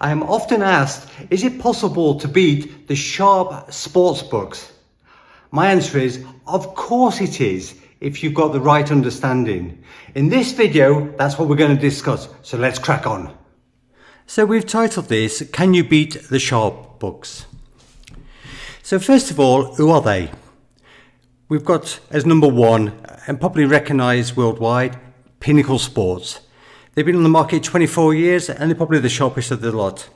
I am often asked, is it possible to beat the sharp sportsbooks? My answer is, of course it is, if you've got the right understanding. In this video, that's what we're going to discuss, so let's crack on. So we've titled this, Can You Beat the Sharp Books? So first of all, who are they? We've got as number one, and probably recognised worldwide, Pinnacle Sports. They've been on the market 24 years and they're probably the sharpest of the lot.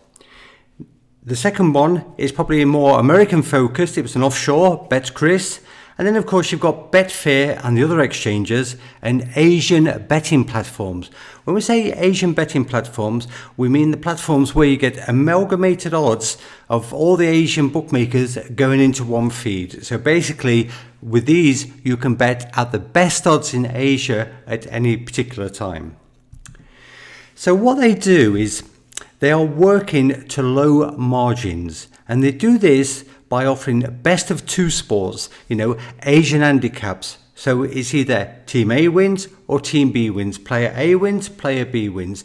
The second one is probably more American focused. It was an offshore, Cris. And then of course you've got Betfair and the other exchanges and Asian betting platforms. When we say Asian betting platforms, we mean the platforms where you get amalgamated odds of all the Asian bookmakers going into one feed. So basically with these you can bet at the best odds in Asia at any particular time. So what they do is they are working to low margins, and they do this by offering best of two sports, Asian handicaps. So it's either team A wins or team B wins, player A wins, player B wins.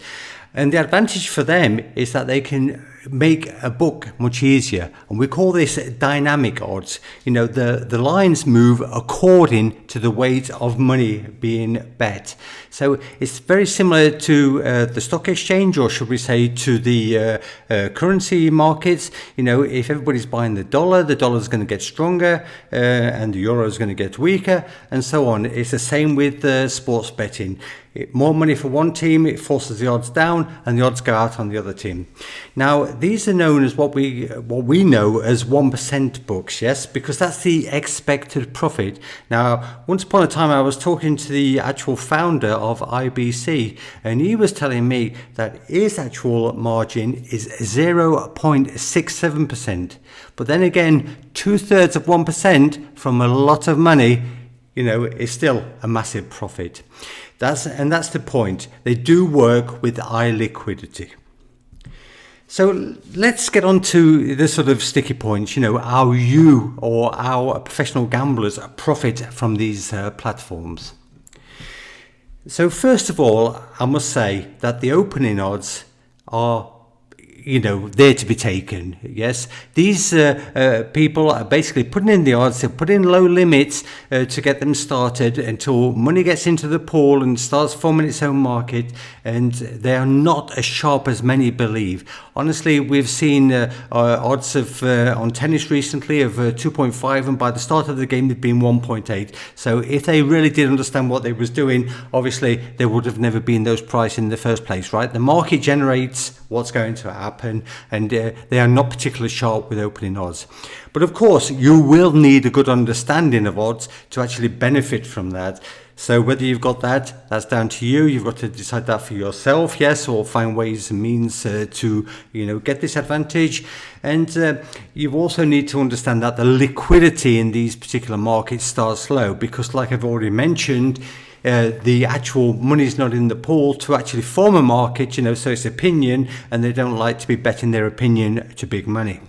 And the advantage for them is that they can make a book much easier, and we call this dynamic odds. The lines move according to the weight of money being bet. So it's very similar to the stock exchange, or should we say to the currency markets. If everybody's buying the dollar's going to get stronger, and the euro is going to get weaker, and so on. It's the same with sports betting. More money for one team, it forces the odds down, and the odds go out on the other team. Now, these are known as what we know as 1% books, yes, because that's the expected profit. Now, once upon a time, I was talking to the actual founder of IBC, and he was telling me that his actual margin is 0.67%. But then again, 2/3 of 1% from a lot of money, is still a massive profit. That's the point. They do work with high liquidity. So let's get on to the sort of sticky points, how you or our professional gamblers profit from these platforms. So first of all, I must say that the opening odds are there to be taken. Yes, these people are basically putting in the odds. They're putting low limits to get them started until money gets into the pool and starts forming its own market, and they are not as sharp as many believe. Honestly, we've seen odds of on tennis recently of 2.5, and by the start of the game they've been 1.8. So if they really did understand what they was doing, obviously there would have never been those prices in the first place, right? The market generates what's going to happen, and they are not particularly sharp with opening odds. But of course you will need a good understanding of odds to actually benefit from that. So whether you've got that, that's down to you. You've got to decide that for yourself, yes, or find ways and means to get this advantage. And you also need to understand that the liquidity in these particular markets starts low, because like I've already mentioned, the actual money is not in the pool to actually form a market, so it's opinion, and they don't like to be betting their opinion to big money.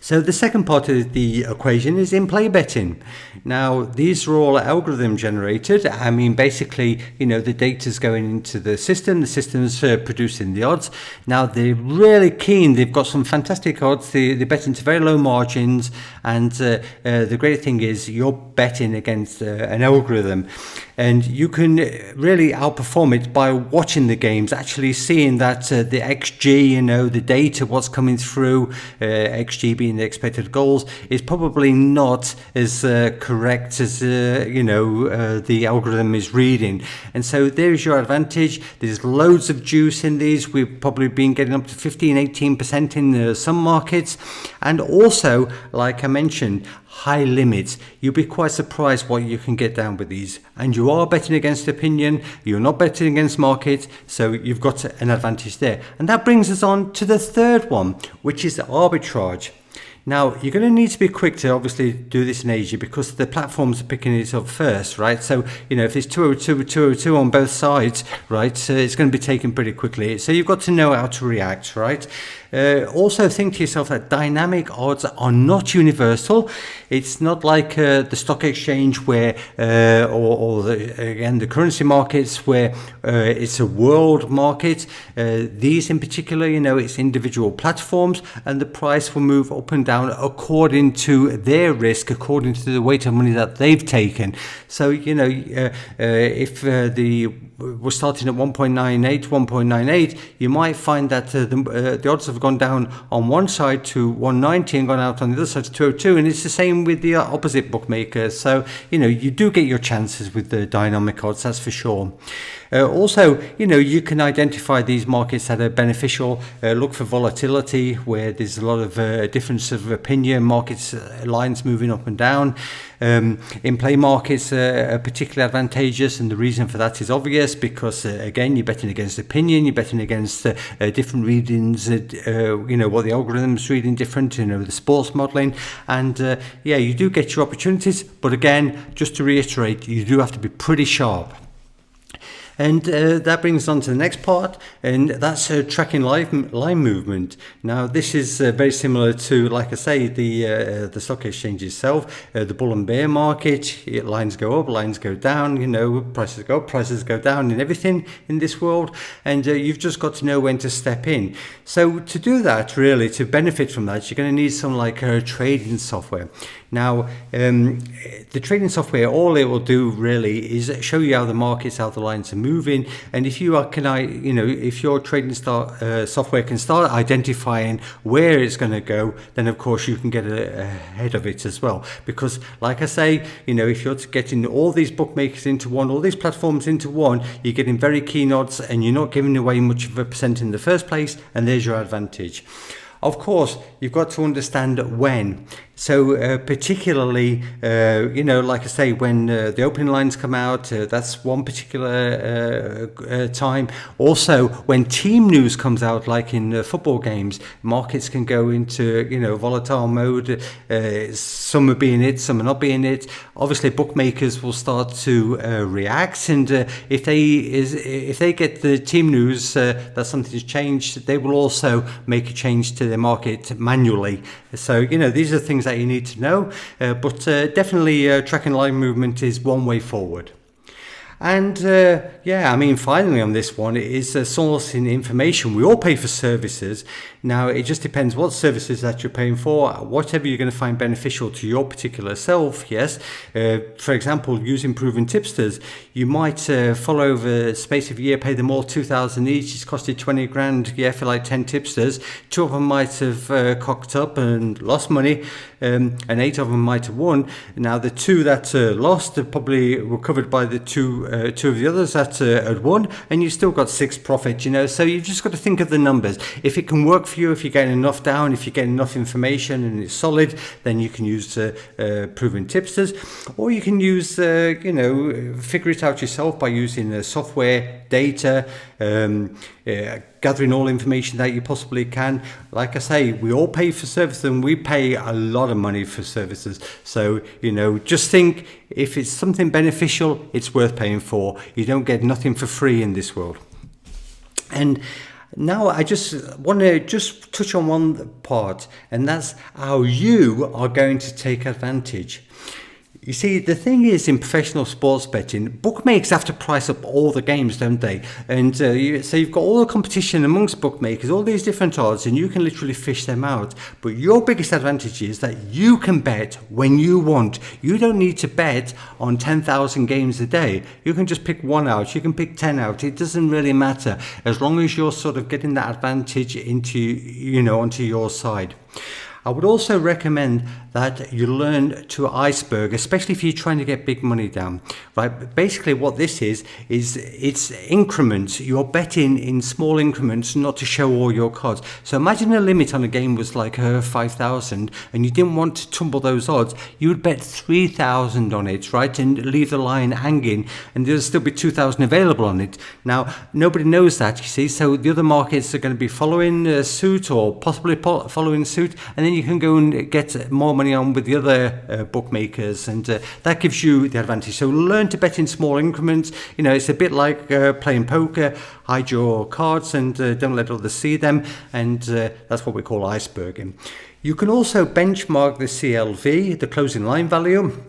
So the second part of the equation is in-play betting. Now, these are all algorithm generated. I mean, basically, the data's going into the system's producing the odds. Now, they're really keen. They've got some fantastic odds. They bet into very low margins, and the great thing is you're betting against an algorithm, and you can really outperform it by watching the games, actually seeing that the XG, the data, what's coming through, XG being the expected goals, is probably not as correct as the algorithm is reading. And so there's your advantage. There's loads of juice in these. We've probably been getting up to 15-18% in some markets, and also, like I mentioned, high limits. You'll be quite surprised what you can get down with these, and you are betting against opinion, you're not betting against market, so you've got an advantage there. And that brings us on to the third one, which is arbitrage. Now, you're going to need to be quick to obviously do this in Asia because the platforms are picking it up first, right? So, if it's 202, 202 on both sides, right, it's going to be taken pretty quickly. So you've got to know how to react, right? Also think to yourself that dynamic odds are not universal. It's not like the stock exchange where, the currency markets where it's a world market. These in particular, it's individual platforms, and the price will move up and down according to their risk, according to the weight of money that they've taken. So, if we're starting at 1.98, you might find that the odds have gone down on one side to 190 and gone out on the other side to 202, and it's the same with the opposite bookmakers. So, you do get your chances with the dynamic odds, that's for sure. Also, you can identify these markets that are beneficial. Look for volatility where there's a lot of difference of opinion, markets lines moving up and down. In-play markets are particularly advantageous, and the reason for that is obvious because, again, you're betting against opinion, you're betting against different readings, what the algorithm's reading different, the sports modelling, and you do get your opportunities, but again, just to reiterate, you do have to be pretty sharp. And that brings us on to the next part, and that's tracking line movement. Now, this is very similar to, like I say, the stock exchange itself, the bull and bear market. Lines go up, lines go down, prices go up, prices go down, and everything in this world. And you've just got to know when to step in. So to do that, really, to benefit from that, you're going to need some trading software. Now, the trading software, all it will do really is show you how the markets, how the lines are moving, and if you are, if your trading software can start identifying where it's going to go, then of course you can get ahead of it as well. Because, like I say, if you're getting all these bookmakers into one, all these platforms into one, you're getting very keen odds, and you're not giving away much of a percent in the first place, and there's your advantage. Of course, you've got to understand when. So particularly, like I say, when the opening lines come out, that's one particular time. Also, when team news comes out, like in football games, markets can go into, volatile mode. Some are being it, some are not being it. Obviously, bookmakers will start to react, and if they get the team news that something's changed, they will also make a change to their market manually. So, these are things that you need to know, but definitely tracking line movement is one way forward. And finally on this one, it is sourcing information. We all pay for services. Now, it just depends what services that you're paying for, whatever you're going to find beneficial to your particular self, yes. For example, using proven tipsters, you might follow over the space of a year, pay them all 2,000 each. It's costed 20 grand, for like 10 tipsters. 2 of them might have cocked up and lost money, and 8 of them might have won. Now, the 2 that lost probably were covered by the two of the others that had won, and you still got 6 profit, So you've just got to think of the numbers. If it can work for you, if you're getting enough down, if you're getting enough information and it's solid, then you can use proven tipsters, or you can use, figure it out yourself by using software, data, gathering all information that you possibly can. Like I say, we all pay for services, and we pay a lot of money for services. So, just think, if it's something beneficial, it's worth paying for. You don't get nothing for free in this world. And now I just want to touch on one part, and that's how you are going to take advantage. You see, the thing is, in professional sports betting, bookmakers have to price up all the games, don't they? And so you've got all the competition amongst bookmakers, all these different odds, and you can literally fish them out. But your biggest advantage is that you can bet when you want. You don't need to bet on 10,000 games a day. You can just pick 1 out. You can pick 10 out. It doesn't really matter, as long as you're sort of getting that advantage onto your side. I would also recommend that you learn to iceberg, especially if you're trying to get big money down, right? But basically what this is it's increments. You're betting in small increments, not to show all your cards. So imagine a limit on a game was like 5,000 and you didn't want to tumble those odds. You would bet 3,000 on it, right? And leave the line hanging, and there'll still be 2,000 available on it. Now, nobody knows that, you see, so the other markets are going to be following suit or possibly following suit, and then you can go and get more money on with the other bookmakers, and that gives you the advantage. So learn to bet in small increments. You know, it's a bit like playing poker. Hide your cards and don't let others see them, and that's what we call iceberging. You can also benchmark the CLV, the closing line value.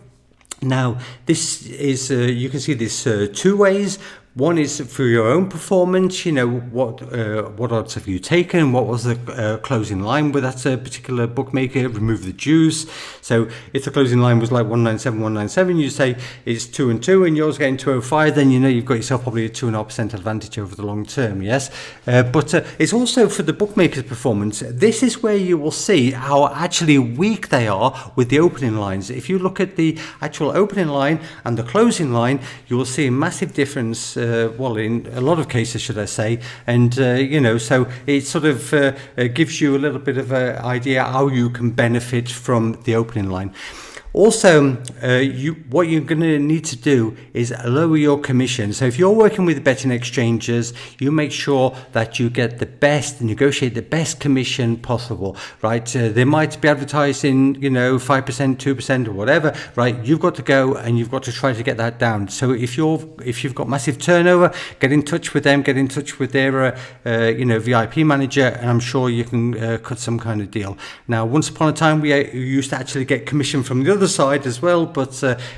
Now, this is, you can see this two ways. One is for your own performance, you know, what odds have you taken, what was the closing line with that particular bookmaker, remove the juice. So if the closing line was like 197, you say it's 2 and 2 and yours getting 205, then you know you've got yourself probably a 2.5% advantage over the long term, yes? But it's also for the bookmaker's performance. This is where you will see how actually weak they are with the opening lines. If you look at the actual opening line and the closing line, you will see a massive difference. Well, in a lot of cases, should I say, and you know, so it sort of gives you a little bit of an idea how you can benefit from the opening line. Also, what you're going to need to do is lower your commission. So if you're working with betting exchanges, you make sure that you get the best, negotiate the best commission possible, right? They might be advertising, you know, 5%, 2% or whatever, right? You've got to go and you've got to try to get that down. So if you've got massive turnover, get in touch with them, get in touch with their, you know, VIP manager, and I'm sure you can cut some kind of deal. Now, once upon a time, we used to actually get commission from the other side as well, but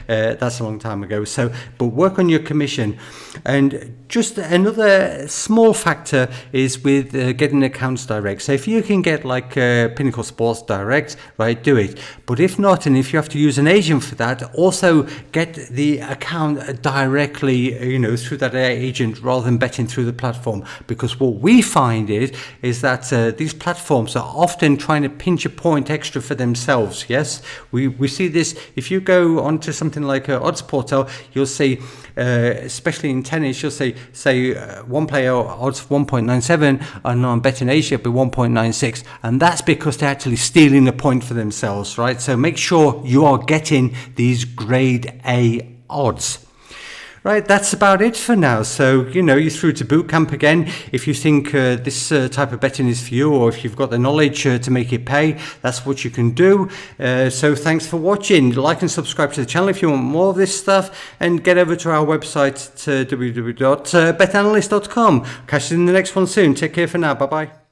that's a long time ago. So, but work on your commission. And just another small factor is with getting accounts direct. So if you can get like Pinnacle Sports Direct, right, do it. But if not, and if you have to use an agent for that, also get the account directly, you know, through that agent rather than betting through the platform. Because what we find is that these platforms are often trying to pinch a point extra for themselves. Yes, we see this. If you go onto something like Odds Portal, you'll see, especially in tennis, you'll say one player odds 1.97 and on betting Asia be 1.96, and that's because they're actually stealing a point for themselves, right? So make sure you are getting these grade A odds. Right, that's about it for now. So, you know, you're through to boot camp again. If you think this type of betting is for you, or if you've got the knowledge to make it pay, that's what you can do. So thanks for watching. Like and subscribe to the channel if you want more of this stuff, and get over to our website, www.betanalyst.com. Catch you in the next one soon. Take care for now. Bye-bye.